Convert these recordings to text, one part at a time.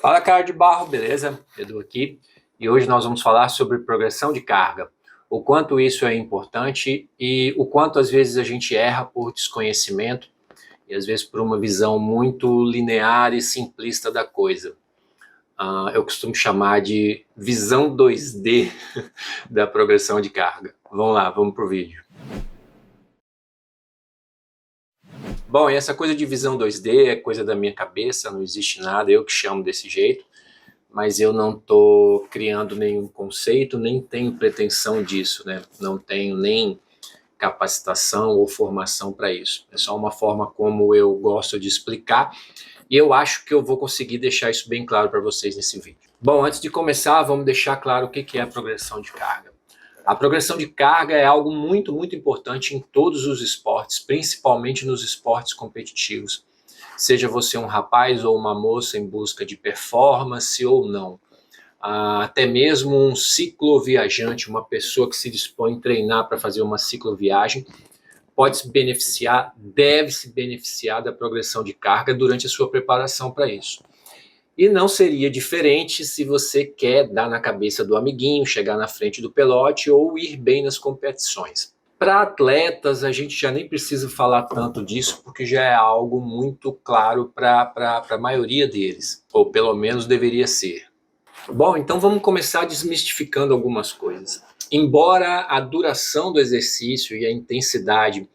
Fala, cara de barro, beleza? Edu aqui. E hoje nós vamos falar sobre progressão de carga. O quanto isso é importante e o quanto às vezes a gente erra por desconhecimento e às vezes por uma visão muito linear e simplista da coisa. Eu costumo chamar de visão 2D da progressão de carga. Vamos lá, vamos pro vídeo. Bom, e essa coisa de visão 2D é coisa da minha cabeça, não existe nada, eu que chamo desse jeito. Mas eu não estou criando nenhum conceito, nem tenho pretensão disso, né? Não tenho nem capacitação ou formação para isso. É só uma forma como eu gosto de explicar e eu acho que eu vou conseguir deixar isso bem claro para vocês nesse vídeo. Bom, antes de começar, vamos deixar claro o que é a progressão de carga. A progressão de carga é algo muito, muito importante em todos os esportes, principalmente nos esportes competitivos. Seja você um rapaz ou uma moça em busca de performance ou não. Até mesmo um cicloviajante, uma pessoa que se dispõe a treinar para fazer uma cicloviagem, pode se beneficiar, deve se beneficiar da progressão de carga durante a sua preparação para isso. E não seria diferente se você quer dar na cabeça do amiguinho, chegar na frente do pelote ou ir bem nas competições. Para atletas, a gente já nem precisa falar tanto disso, porque já é algo muito claro para a maioria deles, ou pelo menos deveria ser. Bom, então vamos começar desmistificando algumas coisas. Embora a duração do exercício e a intensidade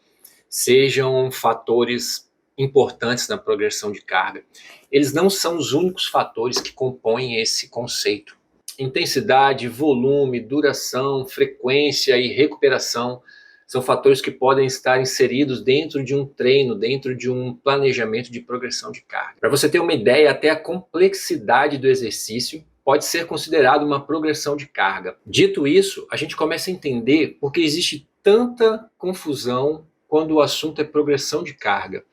sejam fatores importantes na progressão de carga, eles não são os únicos fatores que compõem esse conceito. Intensidade, volume, duração, frequência e recuperação são fatores que podem estar inseridos dentro de um treino, dentro de um planejamento de progressão de carga. Para você ter uma ideia, até a complexidade do exercício pode ser considerado uma progressão de carga. Dito isso, a gente começa a entender por que existe tanta confusão quando o assunto é progressão de carga.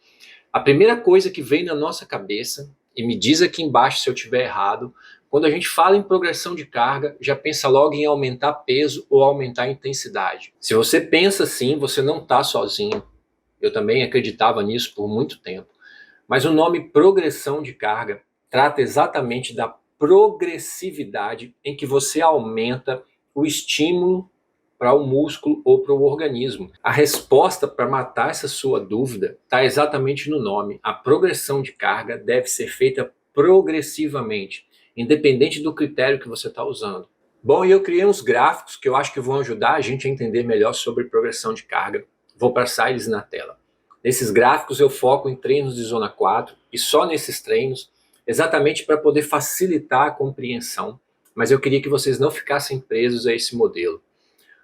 A primeira coisa que vem na nossa cabeça, e me diz aqui embaixo se eu estiver errado, quando a gente fala em progressão de carga, já pensa logo em aumentar peso ou aumentar a intensidade. Se você pensa assim, você não está sozinho. Eu também acreditava nisso por muito tempo. Mas o nome progressão de carga trata exatamente da progressividade em que você aumenta o estímulo para o músculo ou para o organismo. A resposta para matar essa sua dúvida está exatamente no nome. A progressão de carga deve ser feita progressivamente, independente do critério que você está usando. Bom, e eu criei uns gráficos que eu acho que vão ajudar a gente a entender melhor sobre progressão de carga. Vou passar eles na tela. Nesses gráficos eu foco em treinos de zona 4 e só nesses treinos, exatamente para poder facilitar a compreensão, mas eu queria que vocês não ficassem presos a esse modelo.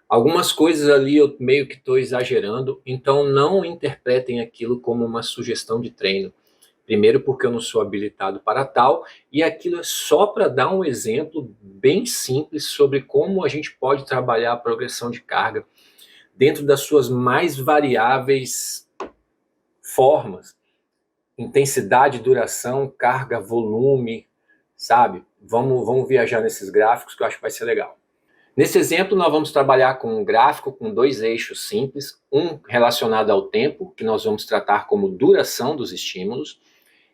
Algumas coisas ali eu meio que estou exagerando, então não interpretem aquilo como uma sugestão de treino. Primeiro porque eu não sou habilitado para tal, e aquilo é só para dar um exemplo bem simples sobre como a gente pode trabalhar a progressão de carga dentro das suas mais variáveis formas. Intensidade, duração, carga, volume, sabe? Vamos viajar nesses gráficos que eu acho que vai ser legal. Nesse exemplo, nós vamos trabalhar com um gráfico com dois eixos simples, um relacionado ao tempo, que nós vamos tratar como duração dos estímulos,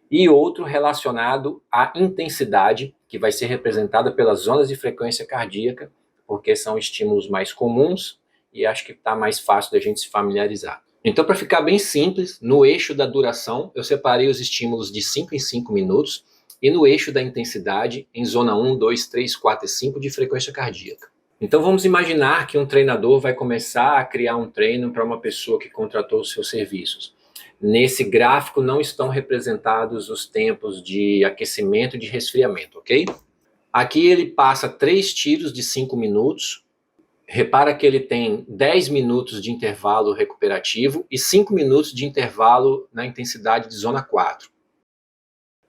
e outro relacionado à intensidade, que vai ser representada pelas zonas de frequência cardíaca, porque são estímulos mais comuns e acho que está mais fácil da gente se familiarizar. Então, para ficar bem simples, no eixo da duração, eu separei os estímulos de 5 em 5 minutos, e no eixo da intensidade, em zona 1, 2, 3, 4 e 5 de frequência cardíaca. Então vamos imaginar que um treinador vai começar a criar um treino para uma pessoa que contratou os seus serviços. Nesse gráfico não estão representados os tempos de aquecimento e de resfriamento, ok? Aqui ele passa 3 tiros de 5 minutos. Repara que ele tem 10 minutos de intervalo recuperativo e 5 minutos de intervalo na intensidade de zona 4.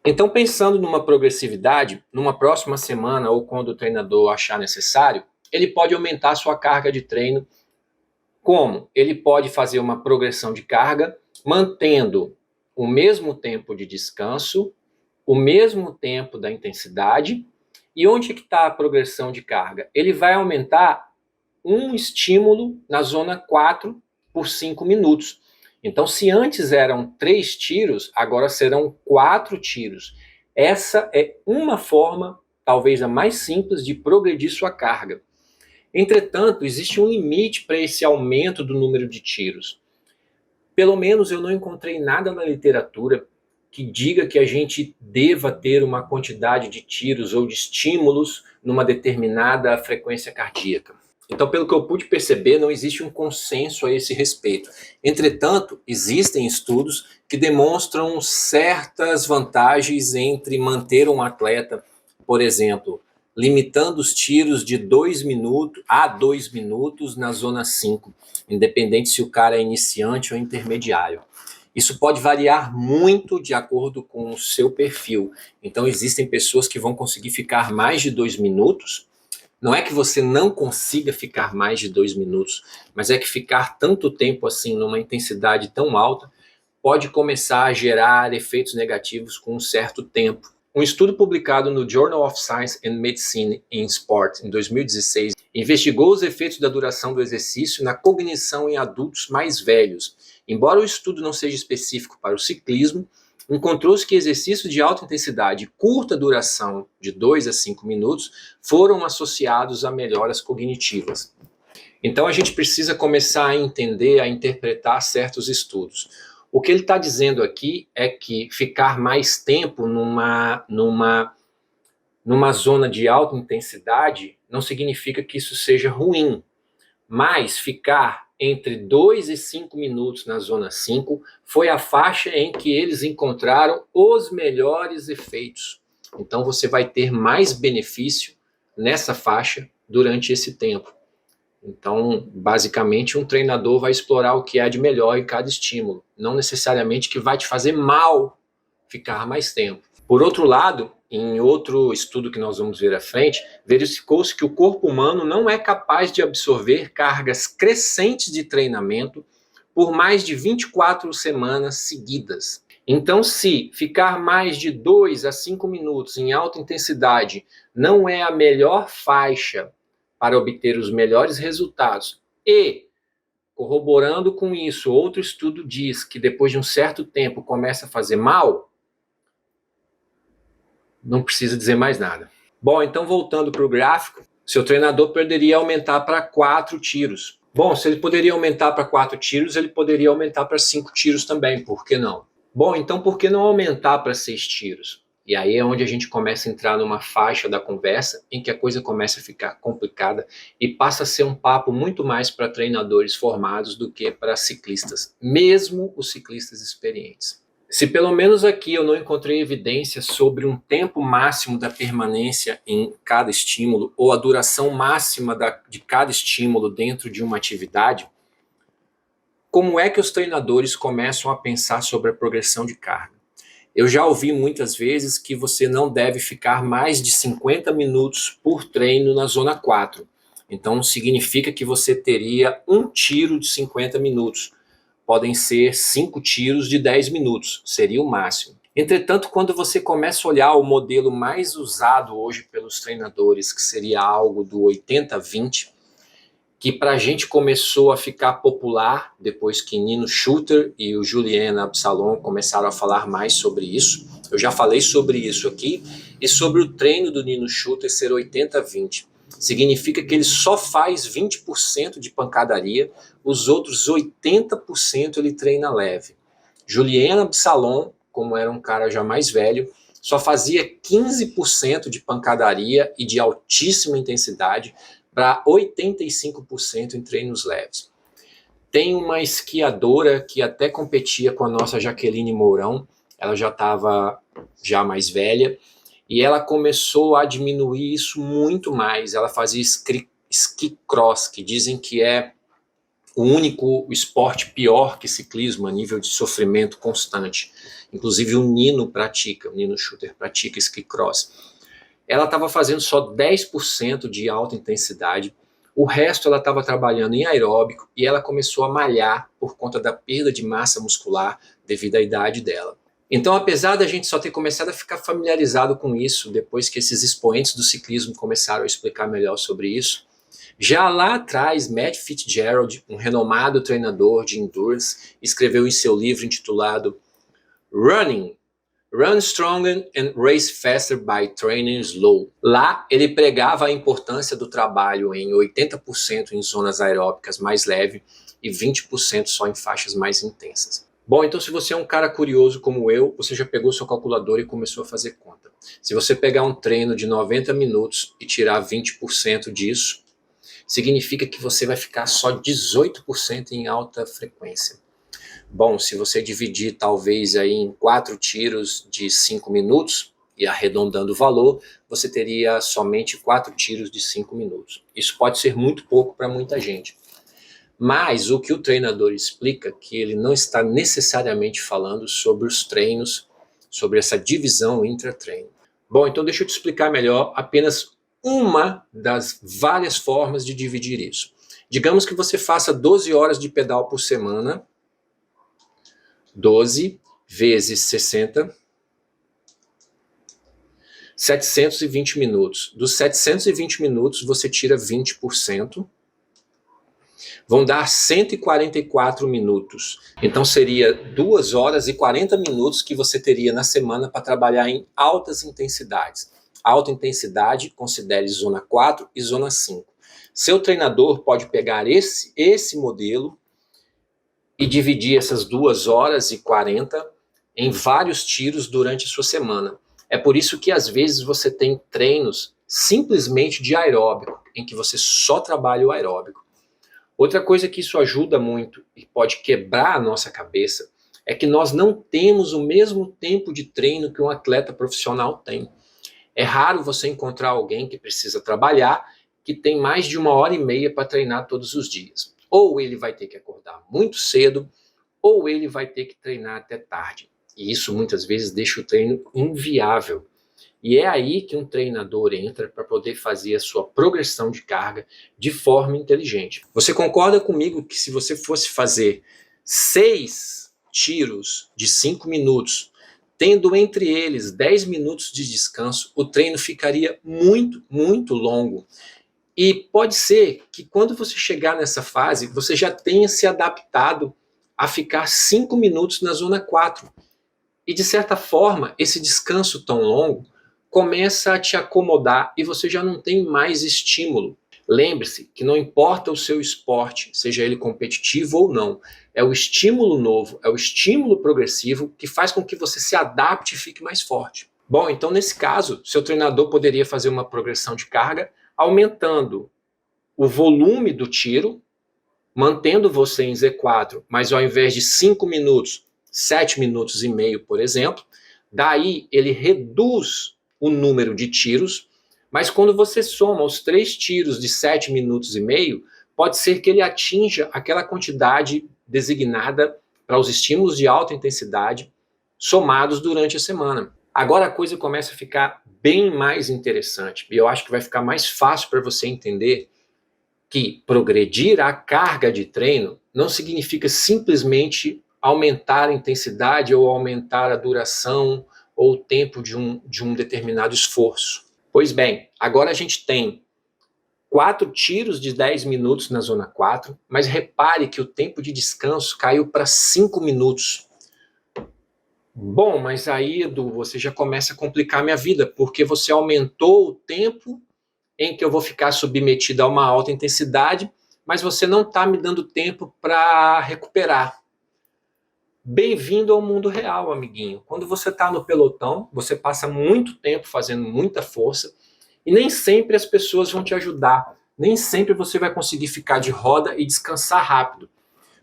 Então, pensando numa progressividade, numa próxima semana ou quando o treinador achar necessário, ele pode aumentar a sua carga de treino. Como? Ele pode fazer uma progressão de carga, mantendo o mesmo tempo de descanso, o mesmo tempo da intensidade. E onde que está a progressão de carga? Ele vai aumentar um estímulo na zona 4 por 5 minutos. Então, se antes eram 3 tiros, agora serão 4 tiros. Essa é uma forma, talvez a mais simples, de progredir sua carga. Entretanto, existe um limite para esse aumento do número de tiros. Pelo menos eu não encontrei nada na literatura que diga que a gente deva ter uma quantidade de tiros ou de estímulos numa determinada frequência cardíaca. Então, pelo que eu pude perceber, não existe um consenso a esse respeito. Entretanto, existem estudos que demonstram certas vantagens entre manter um atleta, por exemplo, limitando os tiros de 2 minutos a 2 minutos na zona 5, independente se o cara é iniciante ou intermediário. Isso pode variar muito de acordo com o seu perfil. Então, existem pessoas que vão conseguir ficar mais de 2 minutos. Não é que você não consiga ficar mais de 2 minutos, mas é que ficar tanto tempo assim, numa intensidade tão alta, pode começar a gerar efeitos negativos com um certo tempo. Um estudo publicado no Journal of Science and Medicine in Sport, em 2016, investigou os efeitos da duração do exercício na cognição em adultos mais velhos. Embora o estudo não seja específico para o ciclismo, encontrou-se que exercícios de alta intensidade e curta duração, de 2 a 5 minutos, foram associados a melhoras cognitivas. Então a gente precisa começar a entender, a interpretar certos estudos. O que ele está dizendo aqui é que ficar mais tempo numa zona de alta intensidade não significa que isso seja ruim, mas ficar entre 2 e 5 minutos na zona 5 foi a faixa em que eles encontraram os melhores efeitos. Então você vai ter mais benefício nessa faixa durante esse tempo. Então, basicamente, um treinador vai explorar o que há de melhor em cada estímulo, não necessariamente que vai te fazer mal ficar mais tempo. Por outro lado, em outro estudo que nós vamos ver à frente, verificou-se que o corpo humano não é capaz de absorver cargas crescentes de treinamento por mais de 24 semanas seguidas. Então, se ficar mais de 2 a 5 minutos em alta intensidade não é a melhor faixa para obter os melhores resultados e, corroborando com isso, outro estudo diz que depois de um certo tempo começa a fazer mal, não precisa dizer mais nada. Bom, então voltando para o gráfico, seu treinador poderia aumentar para 4 tiros. Bom, se ele poderia aumentar para 4 tiros, ele poderia aumentar para 5 tiros também, por que não? Bom, então por que não aumentar para 6 tiros? E aí é onde a gente começa a entrar numa faixa da conversa em que a coisa começa a ficar complicada e passa a ser um papo muito mais para treinadores formados do que para ciclistas, mesmo os ciclistas experientes. Se pelo menos aqui eu não encontrei evidência sobre um tempo máximo da permanência em cada estímulo ou a duração máxima de cada estímulo dentro de uma atividade, como é que os treinadores começam a pensar sobre a progressão de carga? Eu já ouvi muitas vezes que você não deve ficar mais de 50 minutos por treino na zona 4. Então significa que você teria um tiro de 50 minutos. Podem ser 5 tiros de 10 minutos, seria o máximo. Entretanto, quando você começa a olhar o modelo mais usado hoje pelos treinadores, que seria algo do 80-20, que para a gente começou a ficar popular depois que Nino Schurter e o Julien Absalon começaram a falar mais sobre isso. Eu já falei sobre isso aqui, e sobre o treino do Nino Schurter ser 80-20. Significa que ele só faz 20% de pancadaria, os outros 80% ele treina leve. Julien Absalon, como era um cara já mais velho, só fazia 15% de pancadaria e de altíssima intensidade, para 85% em treinos leves. Tem uma esquiadora que até competia com a nossa Jaqueline Mourão, ela já estava mais velha, e ela começou a diminuir isso muito mais. Ela fazia ski cross, que dizem que é o único esporte pior que ciclismo a nível de sofrimento constante. Inclusive o Nino Schurter pratica ski cross. Ela estava fazendo só 10% de alta intensidade, o resto ela estava trabalhando em aeróbico e ela começou a malhar por conta da perda de massa muscular devido à idade dela. Então, apesar da gente só ter começado a ficar familiarizado com isso, depois que esses expoentes do ciclismo começaram a explicar melhor sobre isso, já lá atrás, Matt Fitzgerald, um renomado treinador de endurance, escreveu em seu livro intitulado Running Run Stronger and Race Faster by Training Slow. Lá ele pregava a importância do trabalho em 80% em zonas aeróbicas mais leves e 20% só em faixas mais intensas. Bom, então se você é um cara curioso como eu, você já pegou sua calculadora e começou a fazer conta. Se você pegar um treino de 90 minutos e tirar 20% disso, significa que você vai ficar só 18% em alta frequência. Bom, se você dividir talvez aí em 4 tiros de 5 minutos, e arredondando o valor, você teria somente 4 tiros de 5 minutos. Isso pode ser muito pouco para muita gente. Mas o que o treinador explica, que ele não está necessariamente falando sobre os treinos, sobre essa divisão intra-treino. Bom, então deixa eu te explicar melhor apenas uma das várias formas de dividir isso. Digamos que você faça 12 horas de pedal por semana, 12 vezes 60, 720 minutos. Dos 720 minutos, você tira 20%. Vão dar 144 minutos. Então seria 2 horas e 40 minutos que você teria na semana para trabalhar em altas intensidades. Alta intensidade, considere zona 4 e zona 5. Seu treinador pode pegar esse modelo e dividir essas 2 horas e 40 em vários tiros durante a sua semana. É por isso que às vezes você tem treinos simplesmente de aeróbico, em que você só trabalha o aeróbico. Outra coisa que isso ajuda muito e pode quebrar a nossa cabeça é que nós não temos o mesmo tempo de treino que um atleta profissional tem. É raro você encontrar alguém que precisa trabalhar, que tem mais de 1h30 para treinar todos os dias. Ou ele vai ter que acordar muito cedo, ou ele vai ter que treinar até tarde. E isso muitas vezes deixa o treino inviável. E é aí que um treinador entra para poder fazer a sua progressão de carga de forma inteligente. Você concorda comigo que se você fosse fazer 6 tiros de 5 minutos, tendo entre eles 10 minutos de descanso, o treino ficaria muito, muito longo. E pode ser que quando você chegar nessa fase, você já tenha se adaptado a ficar 5 minutos na zona 4. E de certa forma, esse descanso tão longo começa a te acomodar e você já não tem mais estímulo. Lembre-se que não importa o seu esporte, seja ele competitivo ou não, é o estímulo novo, é o estímulo progressivo que faz com que você se adapte e fique mais forte. Bom, então nesse caso, seu treinador poderia fazer uma progressão de carga aumentando o volume do tiro, mantendo você em Z4, mas ao invés de 5 minutos, 7 minutos e meio, por exemplo, daí ele reduz o número de tiros, mas quando você soma os 3 tiros de 7 minutos e meio, pode ser que ele atinja aquela quantidade designada para os estímulos de alta intensidade somados durante a semana. Agora a coisa começa a ficar bem mais interessante e eu acho que vai ficar mais fácil para você entender que progredir a carga de treino não significa simplesmente aumentar a intensidade ou aumentar a duração ou o tempo de um determinado esforço. Pois bem, agora a gente tem 4 tiros de 10 minutos na zona 4, mas repare que o tempo de descanso caiu para 5 minutos. Bom, mas aí, Edu, você já começa a complicar a minha vida, porque você aumentou o tempo em que eu vou ficar submetido a uma alta intensidade, mas você não está me dando tempo para recuperar. Bem-vindo ao mundo real, amiguinho. Quando você está no pelotão, você passa muito tempo fazendo muita força e nem sempre as pessoas vão te ajudar. Nem sempre você vai conseguir ficar de roda e descansar rápido.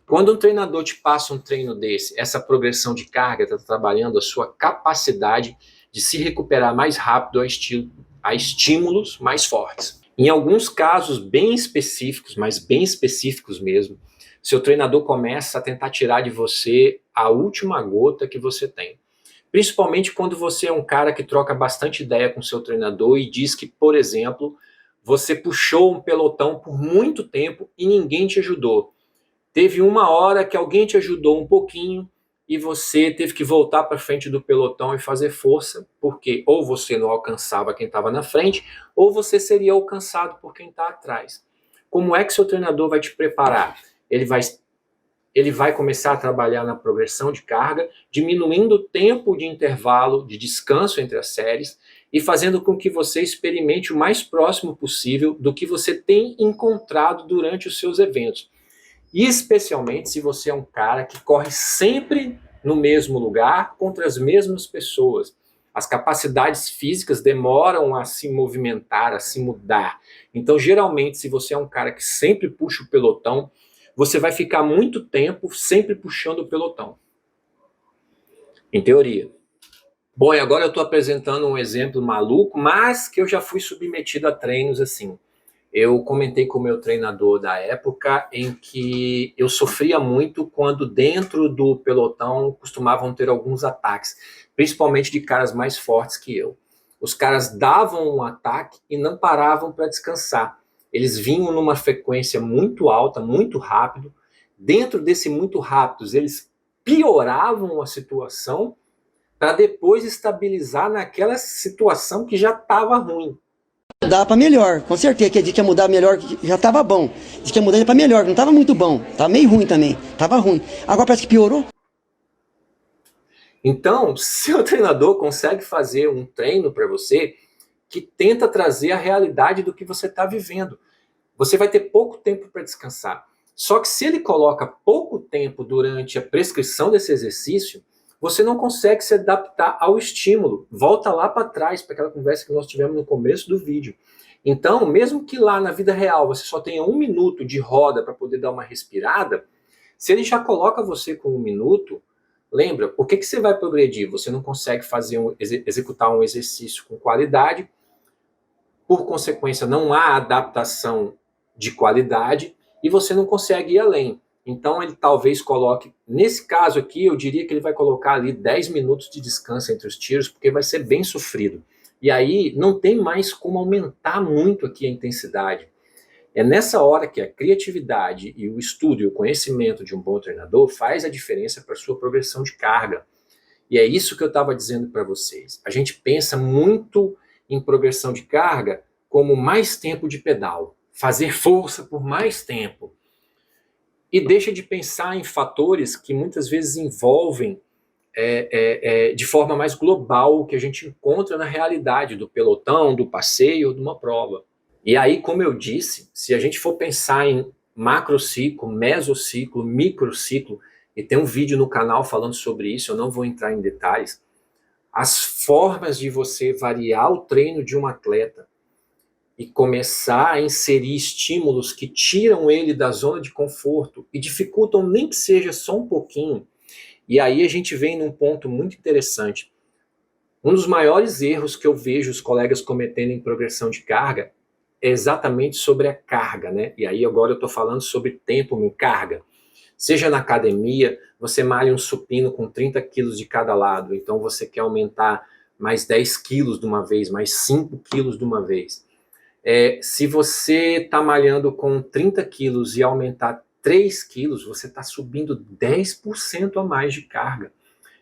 Quando um treinador te passa um treino desse, essa progressão de carga está trabalhando a sua capacidade de se recuperar mais rápido a estímulos mais fortes. Em alguns casos bem específicos, mas bem específicos mesmo, seu treinador começa a tentar tirar de você a última gota que você tem. Principalmente quando você é um cara que troca bastante ideia com seu treinador e diz que, por exemplo, você puxou um pelotão por muito tempo e ninguém te ajudou. Teve uma hora que alguém te ajudou um pouquinho e você teve que voltar para frente do pelotão e fazer força, porque ou você não alcançava quem estava na frente, ou você seria alcançado por quem está atrás. Como é que seu treinador vai te preparar? Ele vai ele vai começar a trabalhar na progressão de carga, diminuindo o tempo de intervalo de descanso entre as séries e fazendo com que você experimente o mais próximo possível do que você tem encontrado durante os seus eventos. E especialmente se você é um cara que corre sempre no mesmo lugar contra as mesmas pessoas. As capacidades físicas demoram a se movimentar, a se mudar. Então, geralmente, se você é um cara que sempre puxa o pelotão, você vai ficar muito tempo sempre puxando o pelotão. Em teoria. Bom, e agora eu estou apresentando um exemplo maluco, mas que eu já fui submetido a treinos assim. Eu comentei com o meu treinador da época em que eu sofria muito quando dentro do pelotão costumavam ter alguns ataques, principalmente de caras mais fortes que eu. Os caras davam um ataque e não paravam para descansar. Eles vinham numa frequência muito alta, muito rápido. Dentro desse muito rápido, eles pioravam a situação para depois estabilizar naquela situação que já estava ruim. Mudar para melhor, com certeza, que a gente ia mudar melhor, já tava bom. Diz que ia mudar para melhor, não tava muito bom, tava meio ruim também, tava ruim. Agora parece que piorou. Então, seu treinador consegue fazer um treino para você que tenta trazer a realidade do que você está vivendo. Você vai ter pouco tempo para descansar. Só que se ele coloca pouco tempo durante a prescrição desse exercício, você não consegue se adaptar ao estímulo. Volta lá para trás, para aquela conversa que nós tivemos no começo do vídeo. Então, mesmo que lá na vida real você só tenha 1 minuto de roda para poder dar uma respirada, se ele já coloca você com 1 minuto, lembra, por que você vai progredir? Você não consegue executar um exercício com qualidade, por consequência não há adaptação de qualidade e você não consegue ir além. Então ele talvez coloque, nesse caso aqui, eu diria que ele vai colocar ali 10 minutos de descanso entre os tiros, porque vai ser bem sofrido. E aí não tem mais como aumentar muito aqui a intensidade. É nessa hora que a criatividade e o estudo e o conhecimento de um bom treinador faz a diferença para a sua progressão de carga. E é isso que eu estava dizendo para vocês. A gente pensa muito em progressão de carga como mais tempo de pedal, fazer força por mais tempo. E deixa de pensar em fatores que muitas vezes envolvem de forma mais global o que a gente encontra na realidade do pelotão, do passeio ou de uma prova. E aí, como eu disse, se a gente for pensar em macrociclo, mesociclo, microciclo, e tem um vídeo no canal falando sobre isso, eu não vou entrar em detalhes, as formas de você variar o treino de um atleta e começar a inserir estímulos que tiram ele da zona de conforto e dificultam nem que seja só um pouquinho. E aí a gente vem num ponto muito interessante. Um dos maiores erros que eu vejo os colegas cometendo em progressão de carga é exatamente sobre a carga, né? E aí agora eu estou falando sobre tempo em carga. Seja na academia, você malha um supino com 30 quilos de cada lado, então você quer aumentar mais 10 quilos de uma vez, mais 5 quilos de uma vez. Se você está malhando com 30 quilos e aumentar 3 quilos, você está subindo 10% a mais de carga.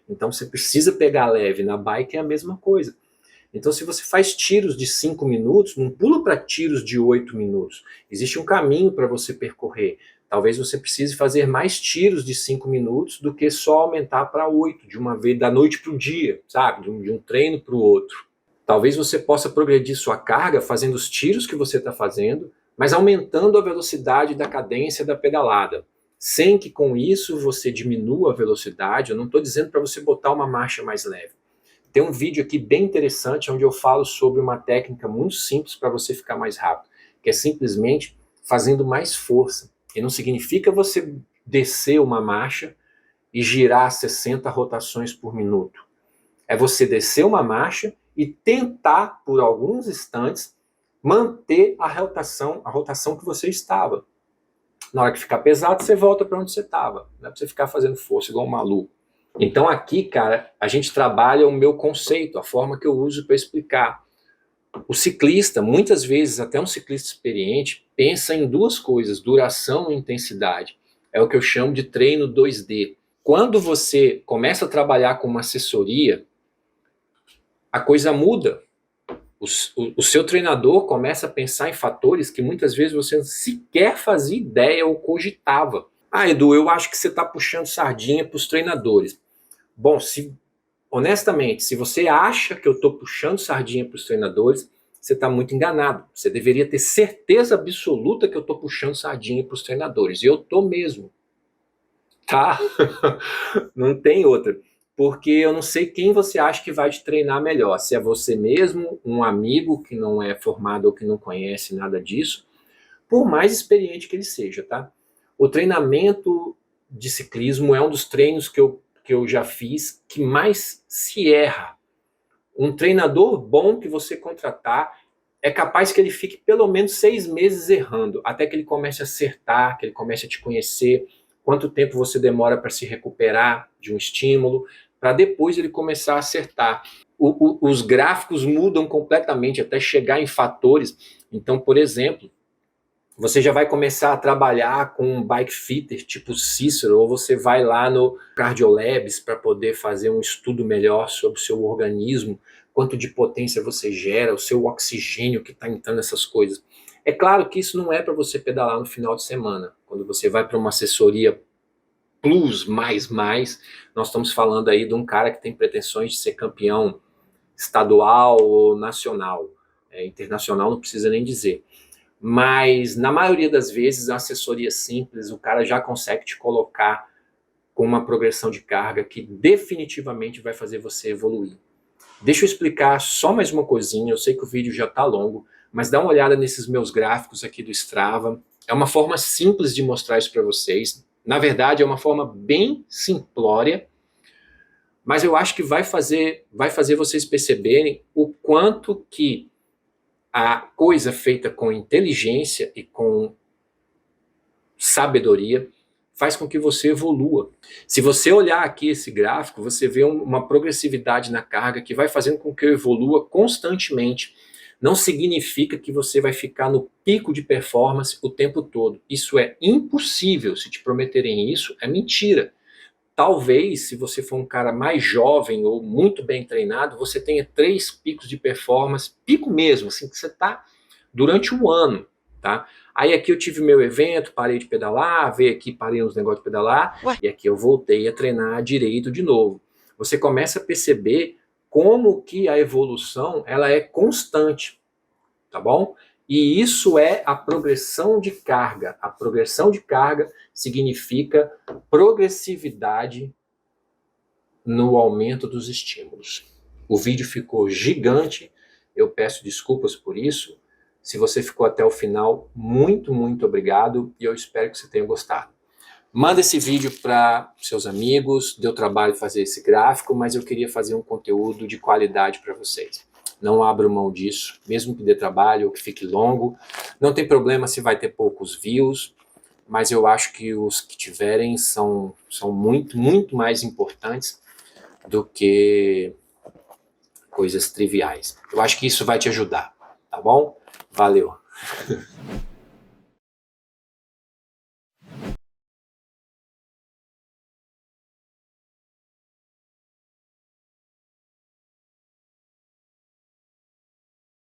Então você precisa pegar leve. Na bike é a mesma coisa. Então se você faz tiros de 5 minutos, não pula para tiros de 8 minutos. Existe um caminho para você percorrer. Talvez você precise fazer mais tiros de 5 minutos do que só aumentar para 8, de uma vez, da noite para o dia, sabe? De um treino para o outro. Talvez você possa progredir sua carga fazendo os tiros que você está fazendo, mas aumentando a velocidade da cadência da pedalada. Sem que com isso você diminua a velocidade. Eu não estou dizendo para você botar uma marcha mais leve. Tem um vídeo aqui bem interessante onde eu falo sobre uma técnica muito simples para você ficar mais rápido, que é simplesmente fazendo mais força. E não significa você descer uma marcha e girar 60 rotações por minuto. É você descer uma marcha e tentar, por alguns instantes, manter a rotação que você estava. Na hora que ficar pesado, você volta para onde você estava. Não é para você ficar fazendo força igual um maluco. Então aqui, cara, a gente trabalha o meu conceito, a forma que eu uso para explicar. O ciclista, muitas vezes, até um ciclista experiente, pensa em duas coisas, duração e intensidade. É o que eu chamo de treino 2D. Quando você começa a trabalhar com uma assessoria, a coisa muda. O seu treinador começa a pensar em fatores que muitas vezes você sequer fazia ideia ou cogitava. Ah, Edu, eu acho que você está puxando sardinha para os treinadores. Bom, honestamente, se você acha que eu estou puxando sardinha para os treinadores, você está muito enganado. Você deveria ter certeza absoluta que eu estou puxando sardinha para os treinadores. E eu estou mesmo, tá? Não tem outra. Porque eu não sei quem você acha que vai te treinar melhor. Se é você mesmo, um amigo que não é formado ou que não conhece nada disso, por mais experiente que ele seja, tá? O treinamento de ciclismo é um dos treinos que eu já fiz que mais se erra. Um treinador bom que você contratar é capaz que ele fique pelo menos 6 meses errando, até que ele comece a acertar, que ele comece a te conhecer, quanto tempo você demora para se recuperar de um estímulo, para depois ele começar a acertar. Os gráficos mudam completamente até chegar em fatores. Então, por exemplo, você já vai começar a trabalhar com um bike fitter tipo Cícero, ou você vai lá no Cardiolabs para poder fazer um estudo melhor sobre o seu organismo, quanto de potência você gera, o seu oxigênio que está entrando nessas coisas. É claro que isso não é para você pedalar no final de semana. Quando você vai para uma assessoria plus, mais, nós estamos falando aí de um cara que tem pretensões de ser campeão estadual ou nacional. Internacional não precisa nem dizer. Mas, na maioria das vezes, a assessoria simples, o cara já consegue te colocar com uma progressão de carga que definitivamente vai fazer você evoluir. Deixa eu explicar só mais uma coisinha, eu sei que o vídeo já está longo, mas dá uma olhada nesses meus gráficos aqui do Strava. É uma forma simples de mostrar isso para vocês. Na verdade, é uma forma bem simplória, mas eu acho que vai fazer vocês perceberem o quanto que a coisa feita com inteligência e com sabedoria faz com que você evolua. Se você olhar aqui esse gráfico, você vê uma progressividade na carga que vai fazendo com que eu evolua constantemente. Não significa que você vai ficar no pico de performance o tempo todo. Isso é impossível. Se te prometerem isso, é mentira. Talvez, se você for um cara mais jovem ou muito bem treinado, você tenha 3 picos de performance, pico mesmo, assim, que você está durante um ano, tá? Aí aqui eu tive meu evento, parei de pedalar, veio aqui, parei uns negócios de pedalar, Ué? e aqui eu voltei a treinar direito de novo. Você começa a perceber como que a evolução, ela é constante, tá bom? E isso é a progressão de carga. A progressão de carga significa progressividade no aumento dos estímulos. O vídeo ficou gigante, eu peço desculpas por isso. Se você ficou até o final, muito, muito obrigado e eu espero que você tenha gostado. Manda esse vídeo para seus amigos, deu trabalho fazer esse gráfico, mas eu queria fazer um conteúdo de qualidade para vocês. Não abro mão disso, mesmo que dê trabalho ou que fique longo. Não tem problema se vai ter poucos views, mas eu acho que os que tiverem são muito, muito mais importantes do que coisas triviais. Eu acho que isso vai te ajudar, tá bom? Valeu!